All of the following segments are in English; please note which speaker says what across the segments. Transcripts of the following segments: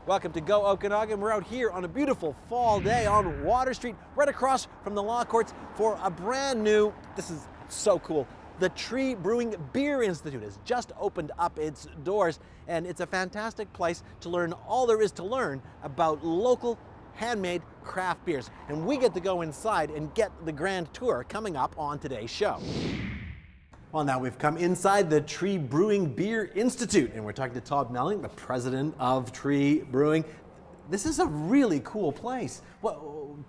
Speaker 1: Welcome to Go Okanagan. We're out here on a beautiful fall day on Water Street, right across from the law courts for a brand new, this is so cool, the Tree Brewing Beer Institute has just opened up its doors, and it's a fantastic place to learn all there is to learn about local handmade craft beers. And we get to go inside and get the grand tour coming up on today's show. Well, now we've come inside the Tree Brewing Beer Institute, and we're talking to Todd Melling, the president of Tree Brewing. This is a really cool place.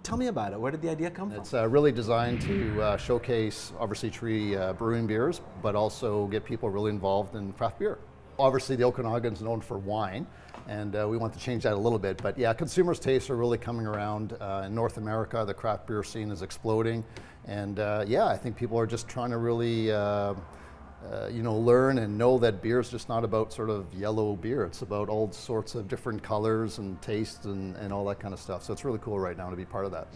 Speaker 1: Tell me about it. Where did the idea come from?
Speaker 2: It's really designed to showcase, obviously, Tree brewing beers, but also get people really involved in craft beer. Obviously, the Okanagan's known for wine, and we want to change that a little bit. But yeah, consumers' tastes are really coming around. In North America, the craft beer scene is exploding. And yeah, I think people are just trying to really, learn and know that beer is just not about sort of yellow beer. It's about all sorts of different colors and tastes and all that kind of stuff. So it's really cool right now to be part of that.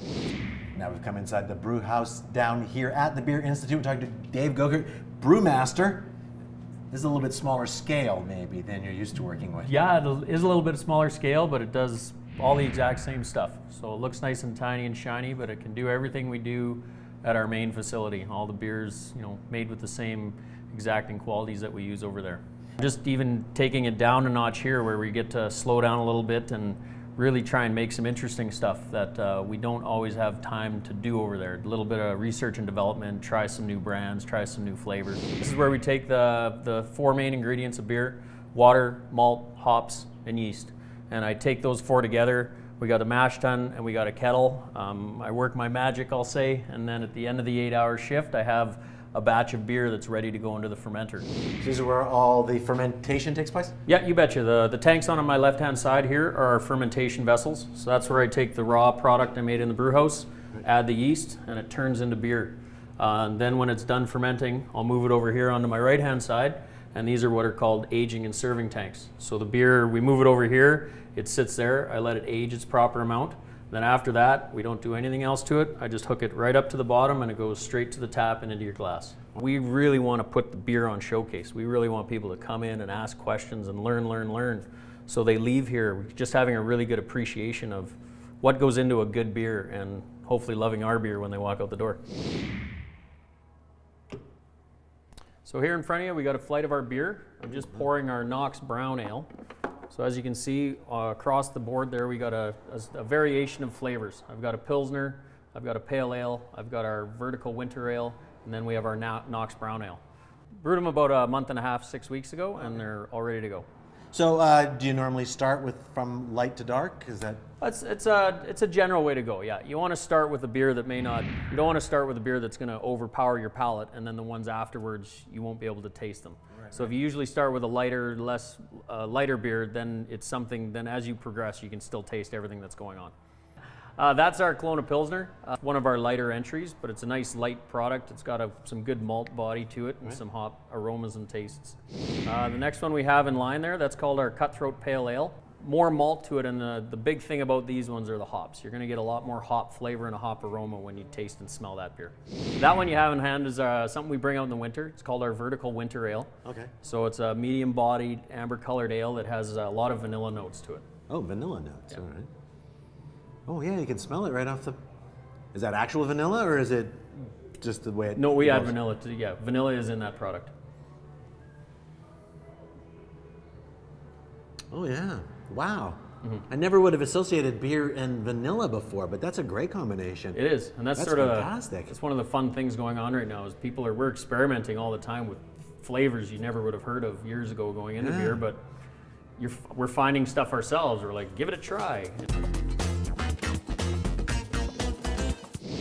Speaker 1: Now we've come inside the Brewhouse down here at the Beer Institute. We're talking to Dave Gogurt, brewmaster. This is a little bit smaller scale maybe than you're used to working with.
Speaker 3: Yeah, it is a little bit smaller scale, but it does all the exact same stuff. So it looks nice and tiny and shiny, but it can do everything we do at our main facility. All the beers, made with the same exacting qualities that we use over there. Just even taking it down a notch here where we get to slow down a little bit and really try and make some interesting stuff that we don't always have time to do over there. A little bit of research and development, try some new brands, try some new flavors. This is where we take the four main ingredients of beer: water, malt, hops, and yeast. And I take those four together. We got a mash tun and we got a kettle. I work my magic, I'll say, and then at the end of the 8-hour shift, I have a batch of beer that's ready to go into the fermenter.
Speaker 1: This is where all the fermentation takes place?
Speaker 3: Yeah, you betcha. The tanks on my left-hand side here are our fermentation vessels. So that's where I take the raw product I made in the brew house, add the yeast, and it turns into beer. And then when it's done fermenting, I'll move it over here onto my right-hand side, and these are what are called aging and serving tanks. So the beer, we move it over here, it sits there, I let it age its proper amount. Then after that, we don't do anything else to it. I just hook it right up to the bottom and it goes straight to the tap and into your glass. We really want to put the beer on showcase. We really want people to come in and ask questions and learn. So they leave here just having a really good appreciation of what goes into a good beer and hopefully loving our beer when they walk out the door. So here in front of you, we got a flight of our beer. I'm just pouring our Knox Brown Ale. So as you can see, across the board there, we got a variation of flavors. I've got a Pilsner, I've got a Pale Ale, I've got our Vertical Winter Ale, and then we have our Knox Brown Ale. Brewed them about a month and a half, 6 weeks ago, and they're all ready to go.
Speaker 1: So do you normally start from light to dark? Is that?
Speaker 3: It's a general way to go, yeah. You want to start with a beer that you don't want to start with a beer that's going to overpower your palate, and then the ones afterwards, you won't be able to taste them. So if you usually start with a lighter beer, then it's something, then as you progress, you can still taste everything that's going on. That's our Kelowna Pilsner, one of our lighter entries, but it's a nice light product. It's got some good malt body to it and some hop aromas and tastes. The next one we have in line there, that's called our Cutthroat Pale Ale. More malt to it, and the big thing about these ones are the hops. You're going to get a lot more hop flavor and a hop aroma when you taste and smell that beer. That one you have in hand is something we bring out in the winter. It's called our Vertical Winter Ale. Okay. So it's a medium-bodied, amber-colored ale that has a lot of vanilla notes to it.
Speaker 1: Oh, vanilla notes, all right. Oh yeah, you can smell it right off the... Is that actual vanilla, or is it just the way it...
Speaker 3: No, we add vanilla to, yeah, vanilla is in that product.
Speaker 1: Oh yeah. Wow. I never would have associated beer and vanilla before, but that's a great combination.
Speaker 3: It is, and that's sort
Speaker 1: fantastic.
Speaker 3: It's one of the fun things going on right now is we're experimenting all the time with flavors you never would have heard of years ago going into beer, but we're finding stuff ourselves. We're like, give it a try.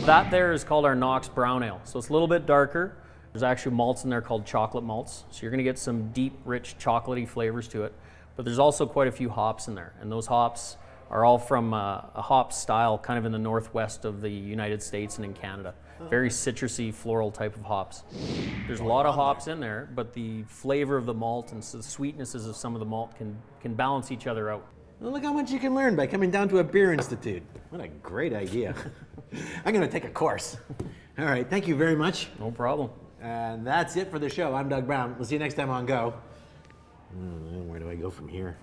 Speaker 3: That there is called our Knox Brown Ale. So it's a little bit darker. There's actually malts in there called chocolate malts. So you're going to get some deep, rich, chocolatey flavors to it. But there's also quite a few hops in there, and those hops are all from a hop style kind of in the northwest of the United States and in Canada. Very citrusy, floral type of hops. There's a lot of hops in there, but the flavor of the malt and the sweetnesses of some of the malt can balance each other out.
Speaker 1: Well, look how much you can learn by coming down to a beer institute. What a great idea. I'm going to take a course. All right, thank you very much.
Speaker 3: No problem.
Speaker 1: And that's it for the show. I'm Doug Brown. We'll see you next time on Go. Where do I go from here?